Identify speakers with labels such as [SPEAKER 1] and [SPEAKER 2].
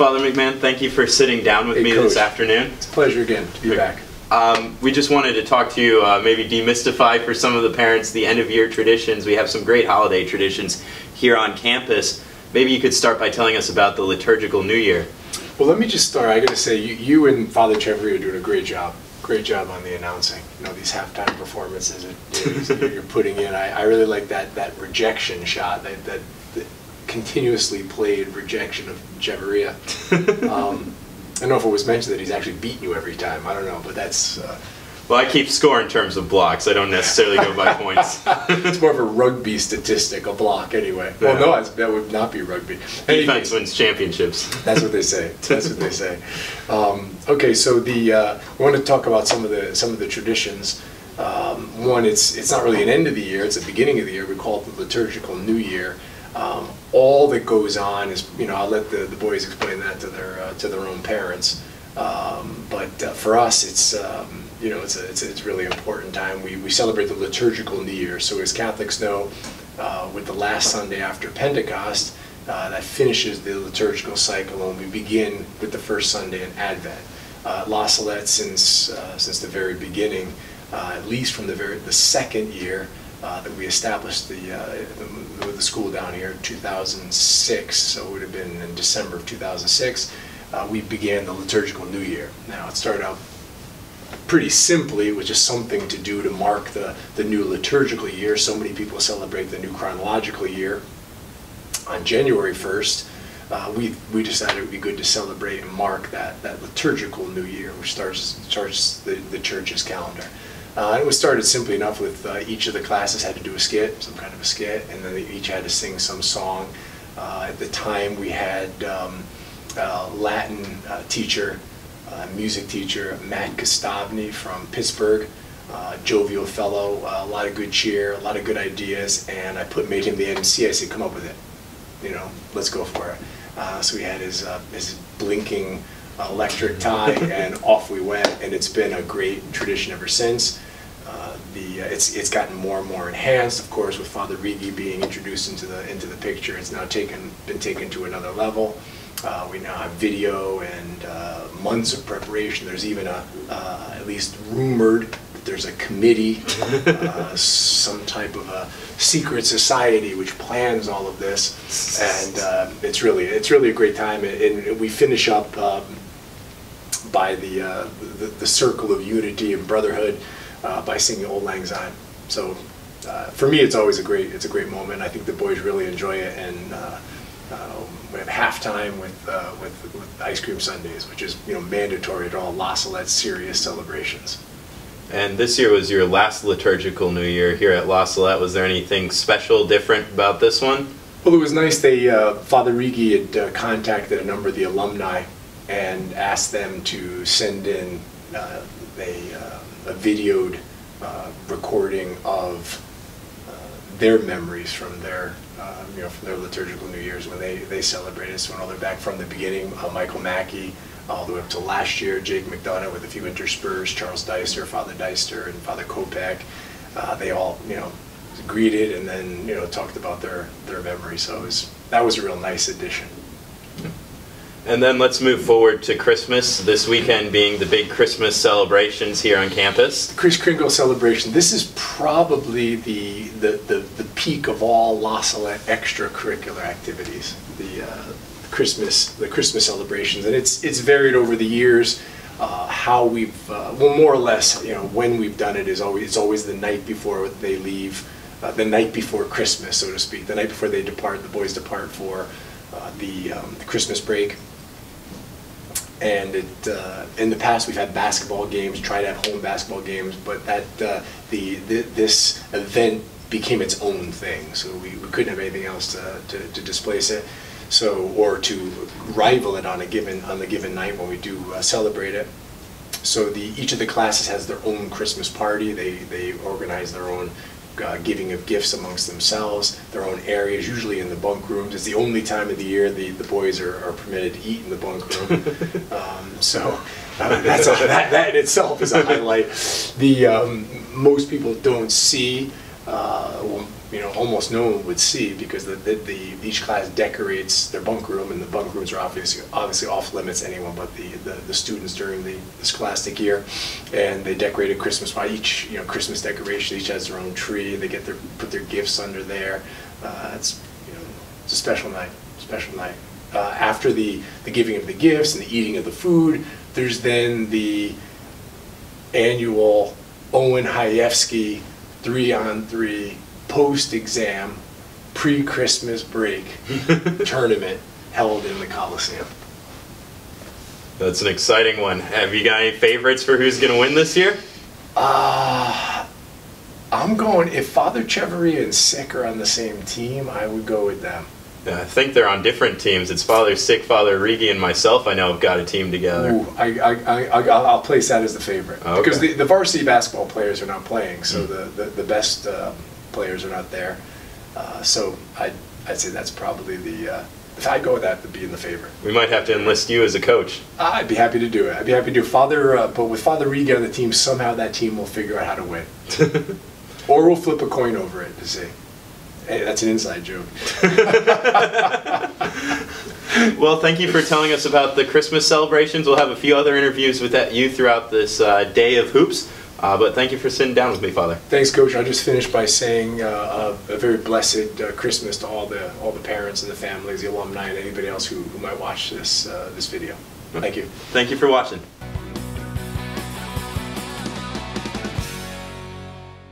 [SPEAKER 1] Father McMahon, thank you for sitting down with me
[SPEAKER 2] Coach.
[SPEAKER 1] this afternoon.
[SPEAKER 2] It's a pleasure again to be back.
[SPEAKER 1] We just wanted to talk to you, maybe demystify for some of the parents the end-of-year traditions. We have some great holiday traditions here on campus. Maybe you could start by telling us about the Liturgical New Year.
[SPEAKER 2] Well, let me just start. I got to say, you and Father Chevry are doing a great job. Great job on the announcing. You know, these halftime performances that you're putting in. I really like that rejection shot, that continuously played rejection of Cheveria. I don't know if it was mentioned that he's actually beaten you every time. I don't know, but that's...
[SPEAKER 1] Well, I keep score in terms of blocks. I don't necessarily go by points.
[SPEAKER 2] It's more of a rugby statistic, a block, anyway.
[SPEAKER 1] Yeah.
[SPEAKER 2] Well, no, that would not be rugby.
[SPEAKER 1] Defense wins championships.
[SPEAKER 2] That's what they say. That's what they say. Okay, so I want to talk about some of the traditions. One, it's not really an end of the year; it's the beginning of the year. We call it the Liturgical New Year. All that goes on is, I'll let the boys explain that to their own parents. But for us, it's it's a really important time. We celebrate the Liturgical New Year. So as Catholics know, with the last Sunday after Pentecost, that finishes the liturgical cycle, and we begin with the first Sunday in Advent. La Salette, since the very beginning, at least from the second year that we established the school down here in 2006, so it would have been in December of 2006, we began the Liturgical New Year. Now, it started out pretty simply, which is something to do to mark the new liturgical year. So many people celebrate the new chronological year on January 1st. We decided it would be good to celebrate and mark that liturgical new year, which starts the church's calendar. It was started simply enough with each of the classes had to do a skit, some kind of a skit, and then they each had to sing some song. At the time, we had Latin teacher, music teacher Matt Kostavny from Pittsburgh, jovial fellow, a lot of good cheer, a lot of good ideas, and I made him the MC. I said, come up with it, let's go for it. So he had his blinking electric tie, and off we went, and it's been a great tradition ever since. It's gotten more and more enhanced, of course, with Father Rigi being introduced into the picture. It's now been taken to another level. We now have video and months of preparation. There's even at least rumored that there's a committee, some type of a secret society which plans all of this, and it's really a great time. And we finish up by the circle of unity and brotherhood by singing Old Lang Syne. So for me, it's always a great moment. I think the boys really enjoy it, and we have halftime with ice cream sundaes, which is mandatory at all La Salette serious celebrations.
[SPEAKER 1] And this year was your last Liturgical New Year here at La Salette. Was there anything special, different about this one?
[SPEAKER 2] Well, it was nice. Father Rigi had contacted a number of the alumni and asked them to send in a videoed recording of their memories from their liturgical New Year's when they celebrated. So all the way back from the beginning, Michael Mackey, all the way up to last year, Jake McDonough with a few interspurs, Charles Deister, Father Deister, and Father Kopek. They all greeted and then talked about their memories. So that was a real nice addition.
[SPEAKER 1] And then let's move forward to Christmas, this weekend being the big Christmas celebrations here on campus.
[SPEAKER 2] The Kris Kringle celebration. This is probably the peak of all La Salette extracurricular activities. The Christmas celebrations, and it's varied over the years. How we've well, more or less, when we've done it is always the night before they leave, the night before Christmas, so to speak, the night before they depart. The boys depart for the Christmas break. And in the past, we've had basketball games, tried to have home basketball games, but this event became its own thing, so we couldn't have anything else to displace it, or to rival it on the given night when we do celebrate it. So each of the classes has their own Christmas party. They organize their own giving of gifts amongst themselves, their own areas, usually in the bunk rooms. It's the only time of the year the boys are permitted to eat in the bunk room. That in itself is a highlight. Most people don't see, well, almost no one would see, because each class decorates their bunk room, and the bunk rooms are obviously off limits to anyone but the students during the scholastic year. And they decorated Christmas by each Christmas decoration. Each has their own tree. They put their gifts under there. It's a special night. Special night. After the giving of the gifts and the eating of the food, there's then the annual Owen Hayevsky 3-on-3 post-exam, pre-Christmas break tournament held in the Coliseum.
[SPEAKER 1] That's an exciting one. Have you got any favorites for who's going to win this year?
[SPEAKER 2] I'm going, if Father Chevery and Sick are on the same team, I would go with them.
[SPEAKER 1] I think they're on different teams. It's Father Sick, Father Rigi, and myself I know have got a team together.
[SPEAKER 2] Ooh, I'll place that as the favorite. Okay. Because the varsity basketball players are not playing, so the best players are not there. So I'd say that's probably if I'd go with that, to be in the favorite.
[SPEAKER 1] We might have to enlist you as a coach.
[SPEAKER 2] I'd be happy to do it. I'd be happy to do but with Father Rigi on the team, somehow that team will figure out how to win. Or we'll flip a coin over it to see. Hey, that's an inside joke.
[SPEAKER 1] Well, thank you for telling us about the Christmas celebrations. We'll have a few other interviews with you throughout this day of hoops. But thank you for sitting down with me, Father.
[SPEAKER 2] Thanks, Coach. I'll just finish by saying a very blessed Christmas to all the parents and the families, the alumni, and anybody else who might watch this video. Thank you.
[SPEAKER 1] Thank you for watching.